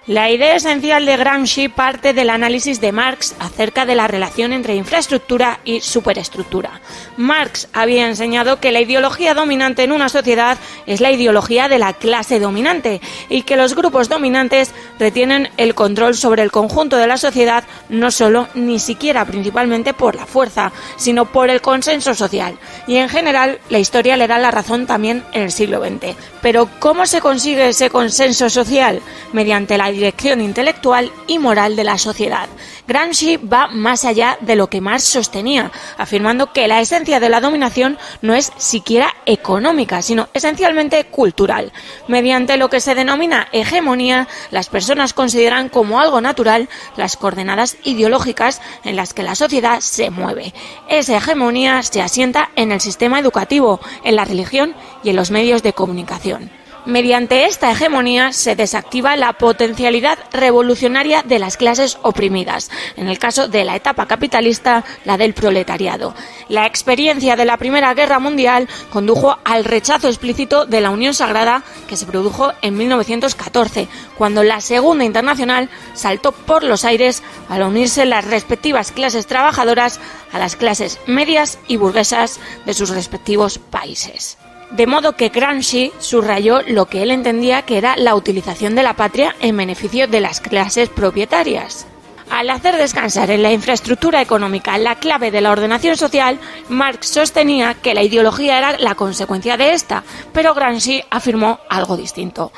La idea esencial de Gramsci parte del análisis de Marx acerca de la relación entre infraestructura y superestructura. Marx había enseñado que la ideología dominante en una sociedad es la ideología de la clase dominante y que los grupos dominantes retienen el control sobre el conjunto de la sociedad no solo ni siquiera principalmente por la fuerza, sino por el consenso social. Y en general la historia le da la razón también en el siglo XX. Pero ¿cómo se consigue ese consenso social? Mediante la dirección intelectual y moral de la sociedad. Gramsci va más allá de lo que Marx sostenía, afirmando que la esencia de la dominación no es siquiera económica, sino esencialmente cultural. Mediante lo que se denomina hegemonía, las personas consideran como algo natural las coordenadas ideológicas en las que la sociedad se mueve. Esa hegemonía se asienta en el sistema educativo, en la religión y en los medios de comunicación. Mediante esta hegemonía se desactiva la potencialidad revolucionaria de las clases oprimidas, en el caso de la etapa capitalista, la del proletariado. La experiencia de la Primera Guerra Mundial condujo al rechazo explícito de la Unión Sagrada que se produjo en 1914, cuando la Segunda Internacional saltó por los aires al unirse las respectivas clases trabajadoras a las clases medias y burguesas de sus respectivos países. De modo que Gramsci subrayó lo que él entendía que era la utilización de la patria en beneficio de las clases propietarias. Al hacer descansar en la infraestructura económica la clave de la ordenación social, Marx sostenía que la ideología era la consecuencia de esta, pero Gramsci afirmó algo distinto.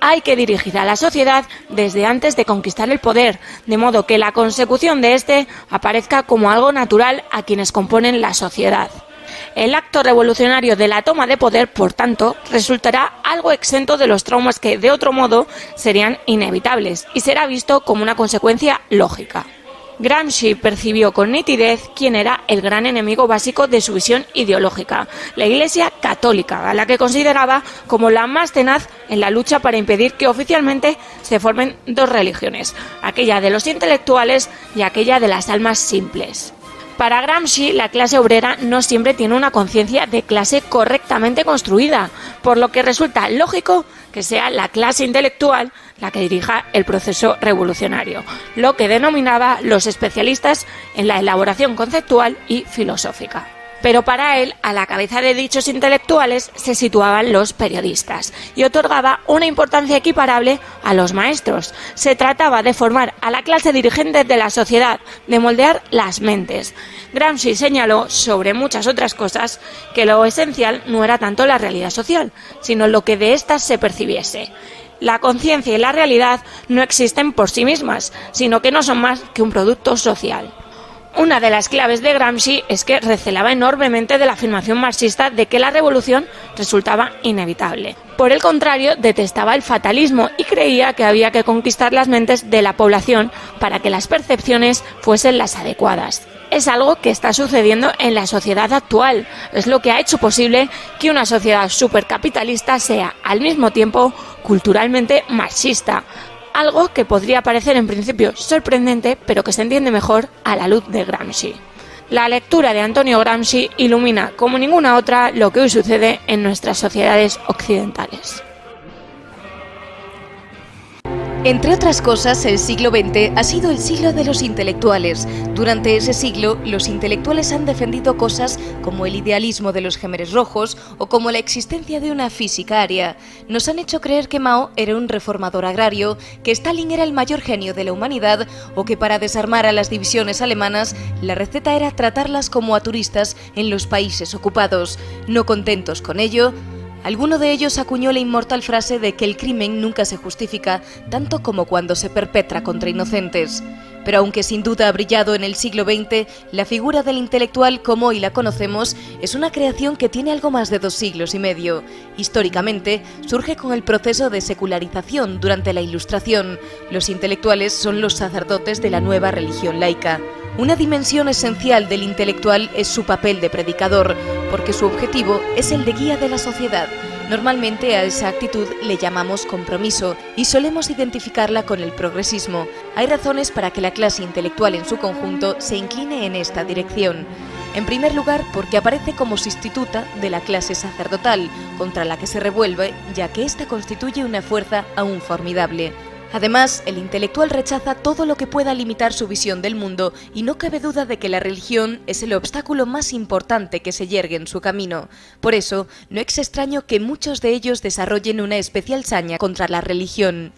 Hay que dirigir a la sociedad desde antes de conquistar el poder, de modo que la consecución de este aparezca como algo natural a quienes componen la sociedad. El acto revolucionario de la toma de poder, por tanto, resultará algo exento de los traumas que, de otro modo, serían inevitables y será visto como una consecuencia lógica. Gramsci percibió con nitidez quién era el gran enemigo básico de su visión ideológica, la Iglesia católica, a la que consideraba como la más tenaz en la lucha para impedir que oficialmente se formen dos religiones, aquella de los intelectuales y aquella de las almas simples. Para Gramsci, la clase obrera no siempre tiene una conciencia de clase correctamente construida, por lo que resulta lógico que sea la clase intelectual la que dirija el proceso revolucionario, lo que denominaba los especialistas en la elaboración conceptual y filosófica. Pero para él, a la cabeza de dichos intelectuales se situaban los periodistas y otorgaba una importancia equiparable a los maestros. Se trataba de formar a la clase dirigente de la sociedad, de moldear las mentes. Gramsci señaló, sobre muchas otras cosas, que lo esencial no era tanto la realidad social, sino lo que de ésta se percibiese. La conciencia y la realidad no existen por sí mismas, sino que no son más que un producto social. Una de las claves de Gramsci es que recelaba enormemente de la afirmación marxista de que la revolución resultaba inevitable. Por el contrario, detestaba el fatalismo y creía que había que conquistar las mentes de la población para que las percepciones fuesen las adecuadas. Es algo que está sucediendo en la sociedad actual. Es lo que ha hecho posible que una sociedad supercapitalista sea, al mismo tiempo, culturalmente marxista. Algo que podría parecer en principio sorprendente, pero que se entiende mejor a la luz de Gramsci. La lectura de Antonio Gramsci ilumina como ninguna otra lo que hoy sucede en nuestras sociedades occidentales. Entre otras cosas, el siglo XX ha sido el siglo de los intelectuales. Durante ese siglo, los intelectuales han defendido cosas como el idealismo de los Gémeres Rojos o como la existencia de una física aria. Nos han hecho creer que Mao era un reformador agrario, que Stalin era el mayor genio de la humanidad o que para desarmar a las divisiones alemanas, la receta era tratarlas como a turistas en los países ocupados. No contentos con ello, alguno de ellos acuñó la inmortal frase de que el crimen nunca se justifica tanto como cuando se perpetra contra inocentes. Pero aunque sin duda ha brillado en el siglo XX, la figura del intelectual como hoy la conocemos es una creación que tiene algo más de 2 siglos y medio. Históricamente, surge con el proceso de secularización durante la Ilustración. Los intelectuales son los sacerdotes de la nueva religión laica. Una dimensión esencial del intelectual es su papel de predicador, porque su objetivo es el de guía de la sociedad. Normalmente a esa actitud le llamamos compromiso y solemos identificarla con el progresismo. Hay razones para que la clase intelectual en su conjunto se incline en esta dirección. En primer lugar, porque aparece como sustituta de la clase sacerdotal, contra la que se revuelve, ya que ésta constituye una fuerza aún formidable. Además, el intelectual rechaza todo lo que pueda limitar su visión del mundo y no cabe duda de que la religión es el obstáculo más importante que se yergue en su camino. Por eso, no es extraño que muchos de ellos desarrollen una especial saña contra la religión.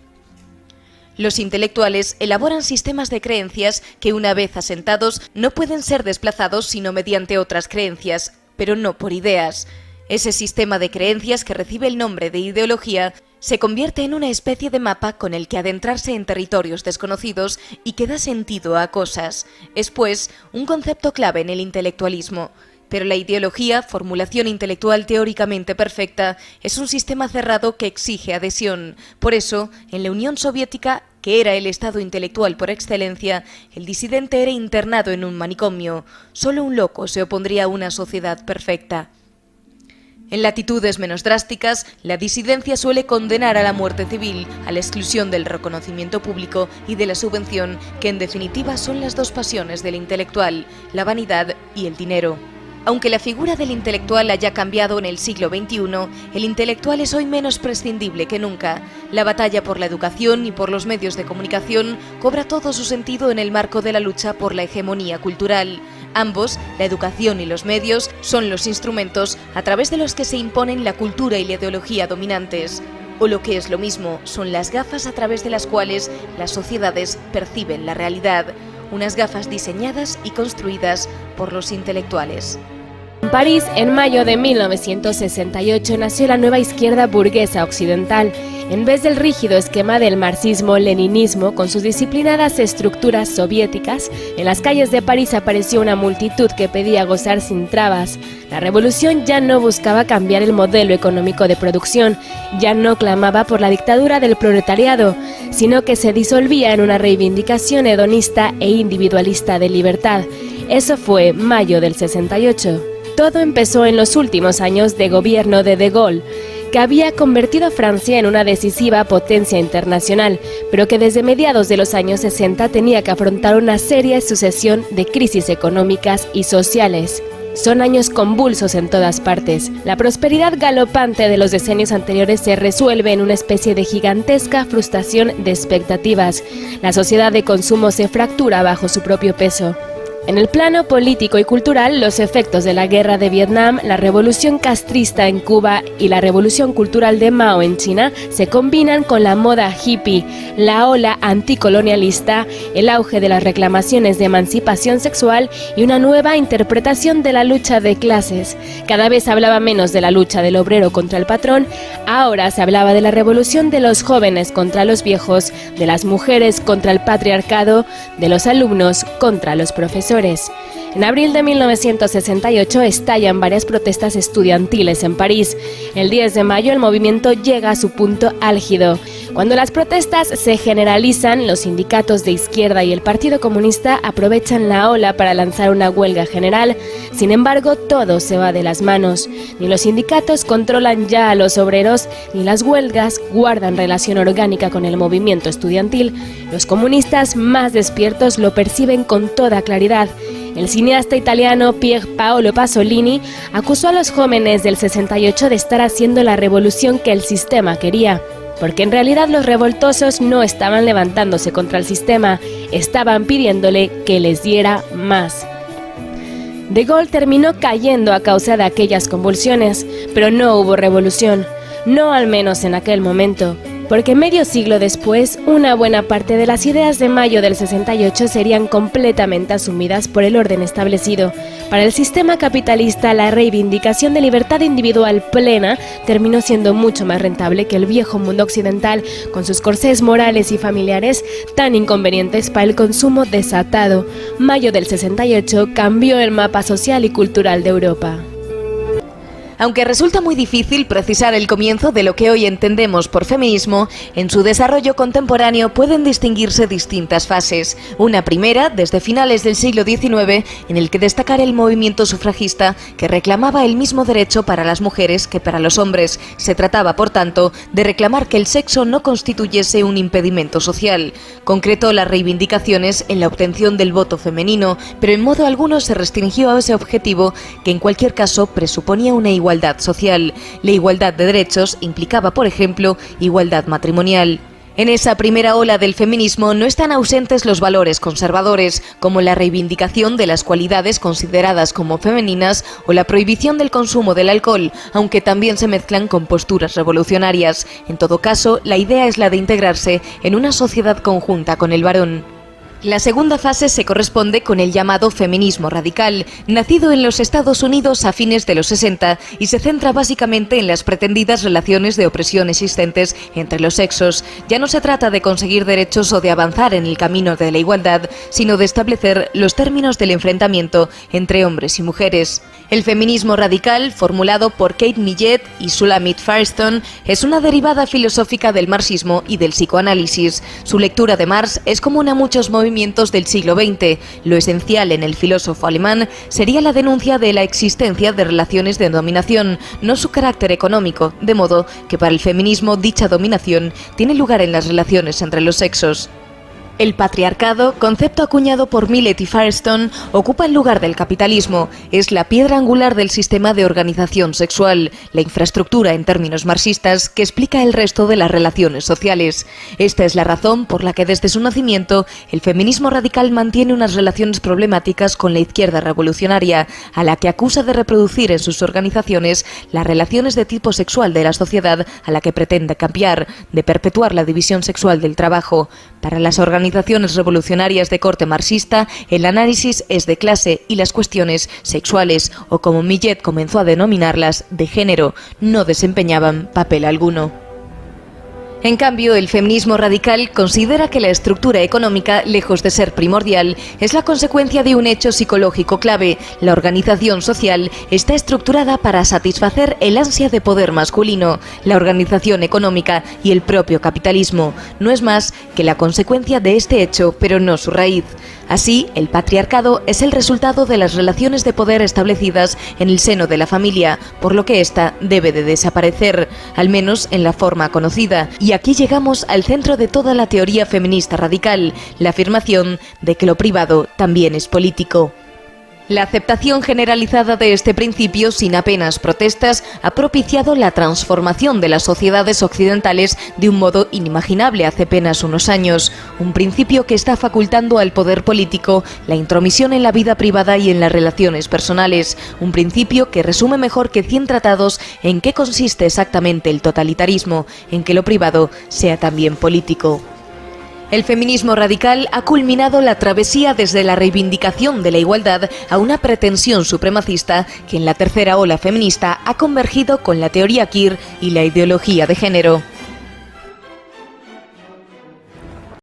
Los intelectuales elaboran sistemas de creencias que, una vez asentados, no pueden ser desplazados sino mediante otras creencias, pero no por ideas. Ese sistema de creencias, que recibe el nombre de ideología, se convierte en una especie de mapa con el que adentrarse en territorios desconocidos y que da sentido a cosas. Es, pues, un concepto clave en el intelectualismo. Pero la ideología, formulación intelectual teóricamente perfecta, es un sistema cerrado que exige adhesión. Por eso, en la Unión Soviética, que era el estado intelectual por excelencia, el disidente era internado en un manicomio. Solo un loco se opondría a una sociedad perfecta. En latitudes menos drásticas, la disidencia suele condenar a la muerte civil, a la exclusión del reconocimiento público y de la subvención, que en definitiva son las dos pasiones del intelectual, la vanidad y el dinero. Aunque la figura del intelectual haya cambiado en el siglo XXI, el intelectual es hoy menos prescindible que nunca. La batalla por la educación y por los medios de comunicación cobra todo su sentido en el marco de la lucha por la hegemonía cultural. Ambos, la educación y los medios, son los instrumentos a través de los que se imponen la cultura y la ideología dominantes. O lo que es lo mismo, son las gafas a través de las cuales las sociedades perciben la realidad. Unas gafas diseñadas y construidas por los intelectuales. En París, en mayo de 1968, nació la nueva izquierda burguesa occidental. En vez del rígido esquema del marxismo-leninismo con sus disciplinadas estructuras soviéticas, en las calles de París apareció una multitud que pedía gozar sin trabas. La revolución ya no buscaba cambiar el modelo económico de producción, ya no clamaba por la dictadura del proletariado, sino que se disolvía en una reivindicación hedonista e individualista de libertad. Eso fue mayo del 68. Todo empezó en los últimos años de gobierno de De Gaulle, que había convertido a Francia en una decisiva potencia internacional, pero que desde mediados de los años 60 tenía que afrontar una seria sucesión de crisis económicas y sociales. Son años convulsos en todas partes. La prosperidad galopante de los decenios anteriores se resuelve en una especie de gigantesca frustración de expectativas. La sociedad de consumo se fractura bajo su propio peso. En el plano político y cultural, los efectos de la guerra de Vietnam, la revolución castrista en Cuba y la revolución cultural de Mao en China se combinan con la moda hippie, la ola anticolonialista, el auge de las reclamaciones de emancipación sexual y una nueva interpretación de la lucha de clases. Cada vez se hablaba menos de la lucha del obrero contra el patrón, ahora se hablaba de la revolución de los jóvenes contra los viejos, de las mujeres contra el patriarcado, de los alumnos contra los profesores. En abril de 1968 estallan varias protestas estudiantiles en París. El 10 de mayo el movimiento llega a su punto álgido. Cuando las protestas se generalizan, los sindicatos de izquierda y el Partido Comunista aprovechan la ola para lanzar una huelga general. Sin embargo, todo se va de las manos. Ni los sindicatos controlan ya a los obreros, ni las huelgas guardan relación orgánica con el movimiento estudiantil. Los comunistas más despiertos lo perciben con toda claridad. El cineasta italiano Pier Paolo Pasolini acusó a los jóvenes del 68 de estar haciendo la revolución que el sistema quería, porque en realidad los revoltosos no estaban levantándose contra el sistema, estaban pidiéndole que les diera más. De Gaulle terminó cayendo a causa de aquellas convulsiones, pero no hubo revolución, no al menos en aquel momento. Porque medio siglo después, una buena parte de las ideas de mayo del 68 serían completamente asumidas por el orden establecido. Para el sistema capitalista, la reivindicación de libertad individual plena terminó siendo mucho más rentable que el viejo mundo occidental, con sus corsés morales y familiares tan inconvenientes para el consumo desatado. Mayo del 68 cambió el mapa social y cultural de Europa. Aunque resulta muy difícil precisar el comienzo de lo que hoy entendemos por feminismo, en su desarrollo contemporáneo pueden distinguirse distintas fases. Una primera, desde finales del siglo XIX, en el que destacar el movimiento sufragista, que reclamaba el mismo derecho para las mujeres que para los hombres. Se trataba, por tanto, de reclamar que el sexo no constituyese un impedimento social. Concretó las reivindicaciones en la obtención del voto femenino, pero en modo alguno se restringió a ese objetivo, que en cualquier caso presuponía una igualdad social. La igualdad de derechos implicaba, por ejemplo, igualdad matrimonial. En esa primera ola del feminismo no están ausentes los valores conservadores, como la reivindicación de las cualidades consideradas como femeninas o la prohibición del consumo del alcohol, aunque también se mezclan con posturas revolucionarias. En todo caso, la idea es la de integrarse en una sociedad conjunta con el varón. La segunda fase se corresponde con el llamado feminismo radical, nacido en los Estados Unidos a fines de los 60 y se centra básicamente en las pretendidas relaciones de opresión existentes entre los sexos. Ya no se trata de conseguir derechos o de avanzar en el camino de la igualdad, sino de establecer los términos del enfrentamiento entre hombres y mujeres. El feminismo radical, formulado por Kate Millett y Shulamit Firestone, es una derivada filosófica del marxismo y del psicoanálisis. Su lectura de Marx es común a muchos movimientos del siglo XX. Lo esencial en el filósofo alemán sería la denuncia de la existencia de relaciones de dominación, no su carácter económico, de modo que para el feminismo dicha dominación tiene lugar en las relaciones entre los sexos. El patriarcado, concepto acuñado por Millett y Firestone, ocupa el lugar del capitalismo. Es la piedra angular del sistema de organización sexual, la infraestructura en términos marxistas que explica el resto de las relaciones sociales. Esta es la razón por la que desde su nacimiento el feminismo radical mantiene unas relaciones problemáticas con la izquierda revolucionaria, a la que acusa de reproducir en sus organizaciones las relaciones de tipo sexual de la sociedad a la que pretende cambiar, de perpetuar la división sexual del trabajo. Para las organizaciones revolucionarias de corte marxista, el análisis es de clase y las cuestiones sexuales, o como Millett comenzó a denominarlas, de género, no desempeñaban papel alguno. En cambio, el feminismo radical considera que la estructura económica, lejos de ser primordial, es la consecuencia de un hecho psicológico clave. La organización social está estructurada para satisfacer el ansia de poder masculino. La organización económica y el propio capitalismo no es más que la consecuencia de este hecho, pero no su raíz. Así, el patriarcado es el resultado de las relaciones de poder establecidas en el seno de la familia, por lo que ésta debe de desaparecer, al menos en la forma conocida. Y aquí llegamos al centro de toda la teoría feminista radical, la afirmación de que lo privado también es político. La aceptación generalizada de este principio, sin apenas protestas, ha propiciado la transformación de las sociedades occidentales de un modo inimaginable hace apenas unos años. Un principio que está facultando al poder político la intromisión en la vida privada y en las relaciones personales. Un principio que resume mejor que 100 tratados en qué consiste exactamente el totalitarismo, en que lo privado sea también político. El feminismo radical ha culminado la travesía desde la reivindicación de la igualdad a una pretensión supremacista que en la tercera ola feminista ha convergido con la teoría queer y la ideología de género.